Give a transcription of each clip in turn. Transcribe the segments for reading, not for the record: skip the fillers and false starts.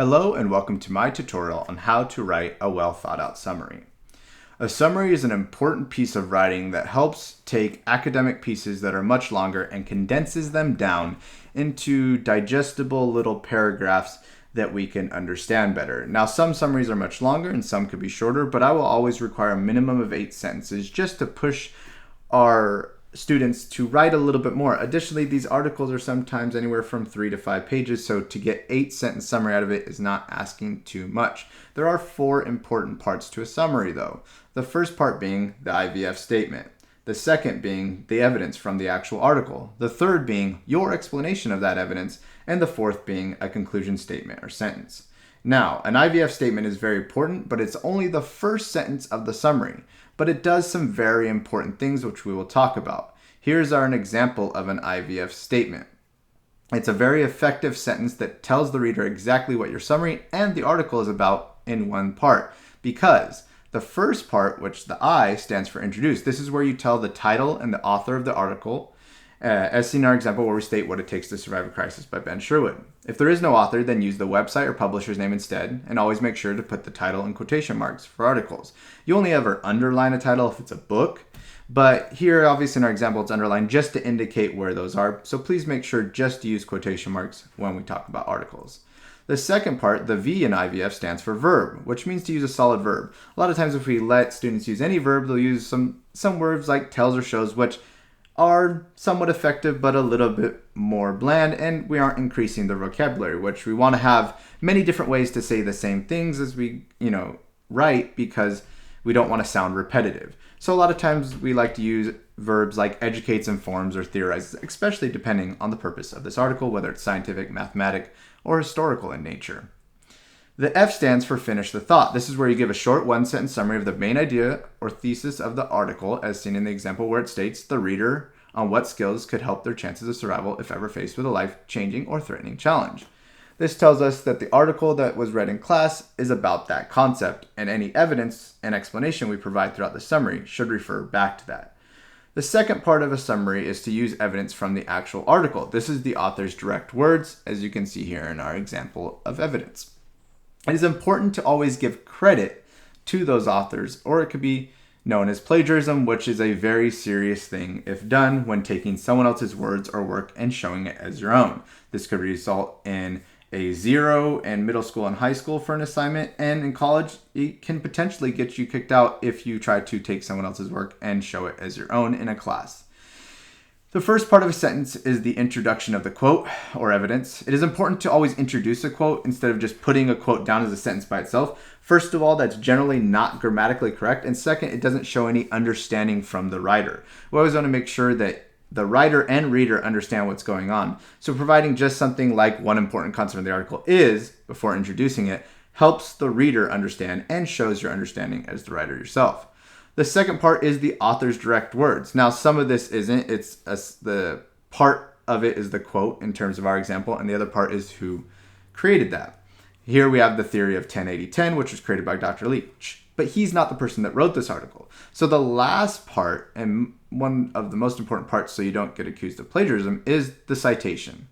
Hello and welcome to my tutorial on how to write a well thought out summary. A summary is an important piece of writing that helps take academic pieces that are much longer and condenses them down into digestible little paragraphs that we can understand better. Now, some summaries are much longer and some could be shorter, but I will always require a minimum of 8 sentences just to push our students to write a little bit more. Additionally, these articles are sometimes anywhere from 3 to 5 pages, so to get 8-sentence summary out of it is not asking too much. There are 4 important parts to a summary though. The first part being the IVF statement. The second being the evidence from the actual article. The third being your explanation of that evidence. And the fourth being a conclusion statement or sentence. Now, an IVF statement is very important, but it's only the first sentence of the summary. But it does some very important things which we will talk about. Here's an example of an IVF statement. It's a very effective sentence that tells the reader exactly what your summary and the article is about in one part. Because the first part, which the I stands for introduce, this is where you tell the title and the author of the article, as seen in our example where we state What It Takes to Survive a Crisis by Ben Sherwood. If there is no author, then use the website or publisher's name instead, and always make sure to put the title in quotation marks for articles. You only ever underline a title if it's a book, but here, obviously in our example, it's underlined just to indicate where those are, so please make sure just to use quotation marks when we talk about articles. The second part, the V in IVF, stands for verb, which means to use a solid verb. A lot of times if we let students use any verb, they'll use some words like tells or shows, which are somewhat effective but a little bit more bland, and we aren't increasing the vocabulary, which we want to have many different ways to say the same things as we write, because we don't want to sound repetitive. So a lot of times we like to use verbs like educates, informs, or theorizes, especially depending on the purpose of this article, whether it's scientific, mathematic, or historical in nature. The F stands for finish the thought. This is where you give a short one-sentence summary of the main idea or thesis of the article, as seen in the example where it states the reader on what skills could help their chances of survival if ever faced with a life-changing or threatening challenge. This tells us that the article that was read in class is about that concept, and any evidence and explanation we provide throughout the summary should refer back to that. The second part of a summary is to use evidence from the actual article. This is the author's direct words, as you can see here in our example of evidence. It is important to always give credit to those authors, or it could be known as plagiarism, which is a very serious thing if done when taking someone else's words or work and showing it as your own. This could result in a 0 in middle school and high school for an assignment, and in college it can potentially get you kicked out if you try to take someone else's work and show it as your own in a class. The first part of a sentence is the introduction of the quote or evidence. It is important to always introduce a quote instead of just putting a quote down as a sentence by itself. First of all, that's generally not grammatically correct. And second, it doesn't show any understanding from the writer. We always want to make sure that the writer and reader understand what's going on. So providing just something like one important concept of the article is, before introducing it, helps the reader understand and shows your understanding as the writer yourself. The second part is the author's direct words. Now, some of this isn't. The part of it is the quote in terms of our example, and the other part is who created that. Here we have the theory of 10-80-10, which was created by Dr. Leach, but he's not the person that wrote this article. So the last part, and one of the most important parts so you don't get accused of plagiarism, is the citation.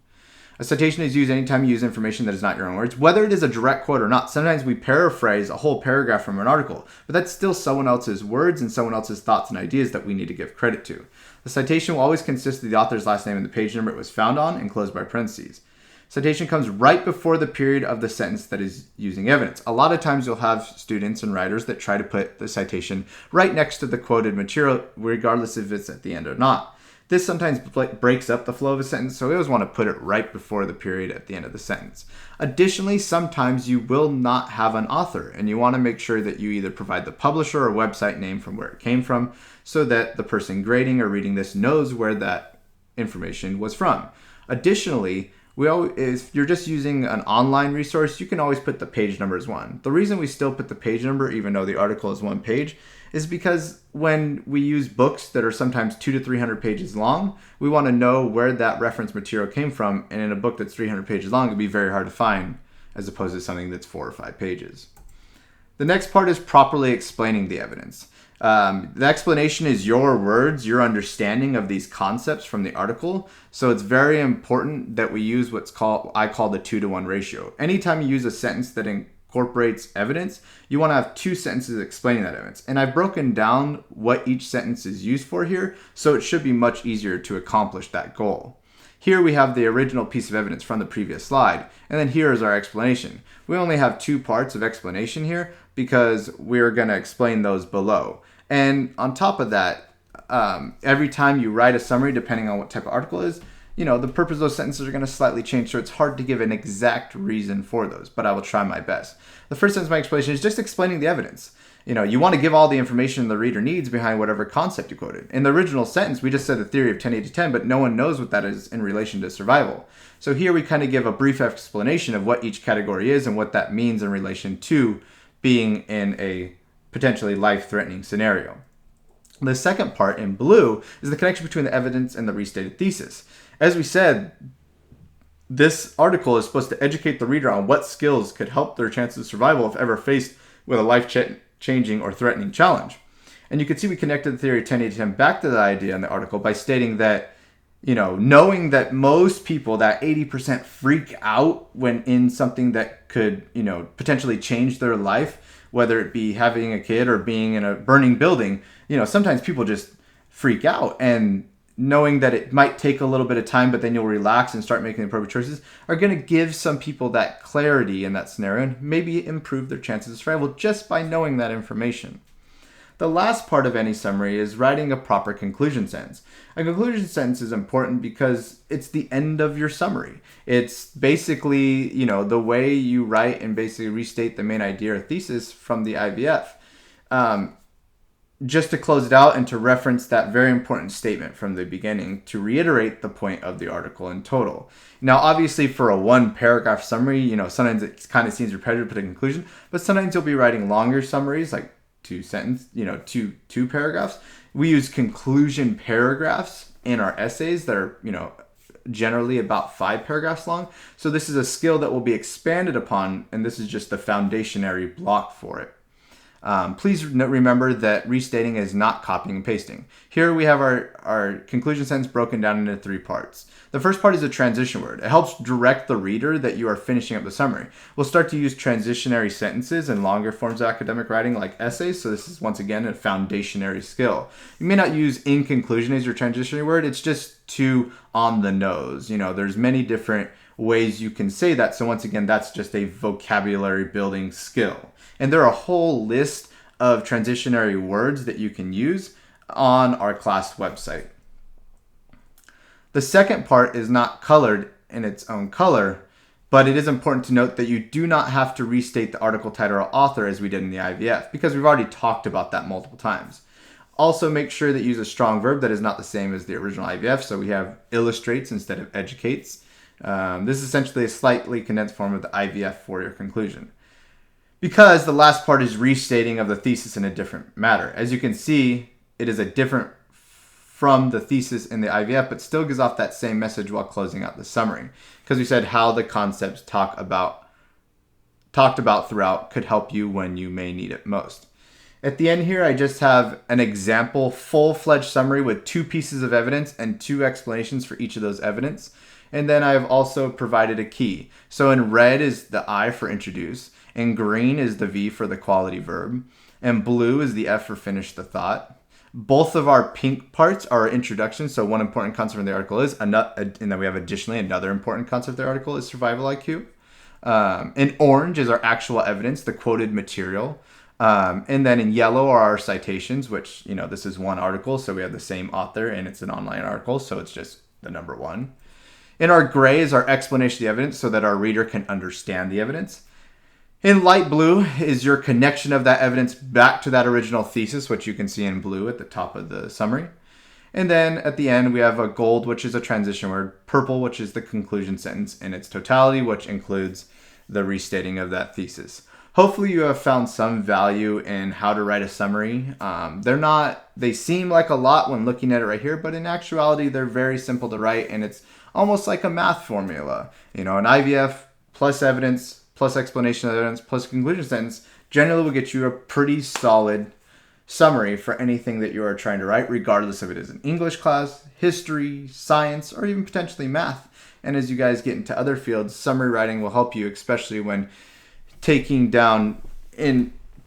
A citation is used anytime you use information that is not your own words, whether it is a direct quote or not. Sometimes we paraphrase a whole paragraph from an article, but that's still someone else's words and someone else's thoughts and ideas that we need to give credit to. The citation will always consist of the author's last name and the page number it was found on, enclosed by parentheses. Citation comes right before the period of the sentence that is using evidence. A lot of times you'll have students and writers that try to put the citation right next to the quoted material, regardless if it's at the end or not. This sometimes breaks up the flow of a sentence, so we always want to put it right before the period at the end of the sentence. Additionally, sometimes you will not have an author, and you want to make sure that you either provide the publisher or website name from where it came from, so that the person grading or reading this knows where that information was from. Additionally, if you're just using an online resource, you can always put the page number as 1. The reason we still put the page number, even though the article is 1 page, is because when we use books that are sometimes 200 to 300 pages long, we want to know where that reference material came from. And in a book that's 300 pages long, it'd be very hard to find, as opposed to something that's 4 or 5 pages. The next part is properly explaining the evidence. The explanation is your words, your understanding of these concepts from the article. So it's very important that we use I call the 2-to-1 ratio. Anytime you use a sentence that incorporates evidence, you want to have 2 sentences explaining that evidence. And I've broken down what each sentence is used for here, so it should be much easier to accomplish that goal. Here we have the original piece of evidence from the previous slide, and then here is our explanation. We only have 2 parts of explanation here because we're going to explain those below. And on top of that, every time you write a summary, depending on what type of article it is, the purpose of those sentences are going to slightly change, so it's hard to give an exact reason for those, but I will try my best. The first sentence of my explanation is just explaining the evidence. You want to give all the information the reader needs behind whatever concept you quoted. In the original sentence, we just said the theory of 10-80-10, but no one knows what that is in relation to survival. So here we kind of give a brief explanation of what each category is and what that means in relation to being in a potentially life-threatening scenario. The second part in blue is the connection between the evidence and the restated thesis. As we said, this article is supposed to educate the reader on what skills could help their chances of survival if ever faced with a life-changing or threatening challenge. And you can see we connected the theory of 10-80-10 back to the idea in the article by stating that, knowing that most people, that 80% freak out when in something that could, potentially change their life, whether it be having a kid or being in a burning building, sometimes people just freak out. And knowing that it might take a little bit of time, but then you'll relax and start making the appropriate choices, are going to give some people that clarity in that scenario and maybe improve their chances of survival just by knowing that information. The last part of any summary is writing a proper conclusion sentence. A conclusion sentence is important because it's the end of your summary. It's basically, the way you write and basically restate the main idea or thesis from the IVF. Just to close it out and to reference that very important statement from the beginning to reiterate the point of the article in total. Now, obviously for a 1-paragraph summary, sometimes it kind of seems repetitive to put a conclusion, but sometimes you'll be writing longer summaries, like 2 paragraphs. We use conclusion paragraphs in our essays that are, generally about 5 paragraphs long. So this is a skill that will be expanded upon, and this is just the foundationary block for it. Please remember that restating is not copying and pasting. Here we have our conclusion sentence broken down into 3 parts. The first part is a transition word. It helps direct the reader that you are finishing up the summary. We'll start to use transitionary sentences in longer forms of academic writing like essays, so this is once again a foundationary skill. You may not use in conclusion as your transitionary word, it's just too on the nose. There's many different ways you can say that, so once again, that's just a vocabulary building skill. And there are a whole list of transitionary words that you can use on our class website. The second part is not colored in its own color, but it is important to note that you do not have to restate the article title or author as we did in the IVF, because we've already talked about that multiple times. Also, make sure that you use a strong verb that is not the same as the original IVF, so we have illustrates instead of educates. This is essentially a slightly condensed form of the IVF for your conclusion. Because the last part is restating of the thesis in a different matter. As you can see, it is a different from the thesis in the IVF, but still gives off that same message while closing out the summary. Because we said how the concepts talked about throughout could help you when you may need it most. At the end here, I just have an example full-fledged summary with 2 pieces of evidence and 2 explanations for each of those evidence. And then I've also provided a key. So in red is the I for introduce, in green is the V for the quality verb, and blue is the F for finish the thought. Both of our pink parts are introductions, so one important concept in the article is, and then we have additionally another important concept of the article is survival IQ. In orange is our actual evidence, the quoted material. And then in yellow are our citations, which, this is one article, so we have the same author, and it's an online article, so it's just the number 1. In our gray is our explanation of the evidence so that our reader can understand the evidence. In light blue is your connection of that evidence back to that original thesis, which you can see in blue at the top of the summary. And then at the end, we have a gold, which is a transition word, purple, which is the conclusion sentence in its totality, which includes the restating of that thesis. Hopefully you have found some value in how to write a summary. They seem like a lot when looking at it right here, but in actuality, they're very simple to write, and it's almost like a math formula. An IVF plus evidence, plus explanation of evidence, plus conclusion sentence generally will get you a pretty solid summary for anything that you are trying to write, regardless if it is an English class, history, science, or even potentially math. And as you guys get into other fields, summary writing will help you, especially when taking down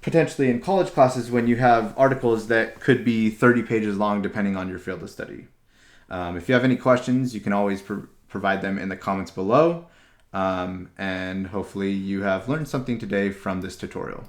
potentially in college classes when you have articles that could be 30 pages long depending on your field of study. If you have any questions, you can always provide them in the comments below. And hopefully you have learned something today from this tutorial.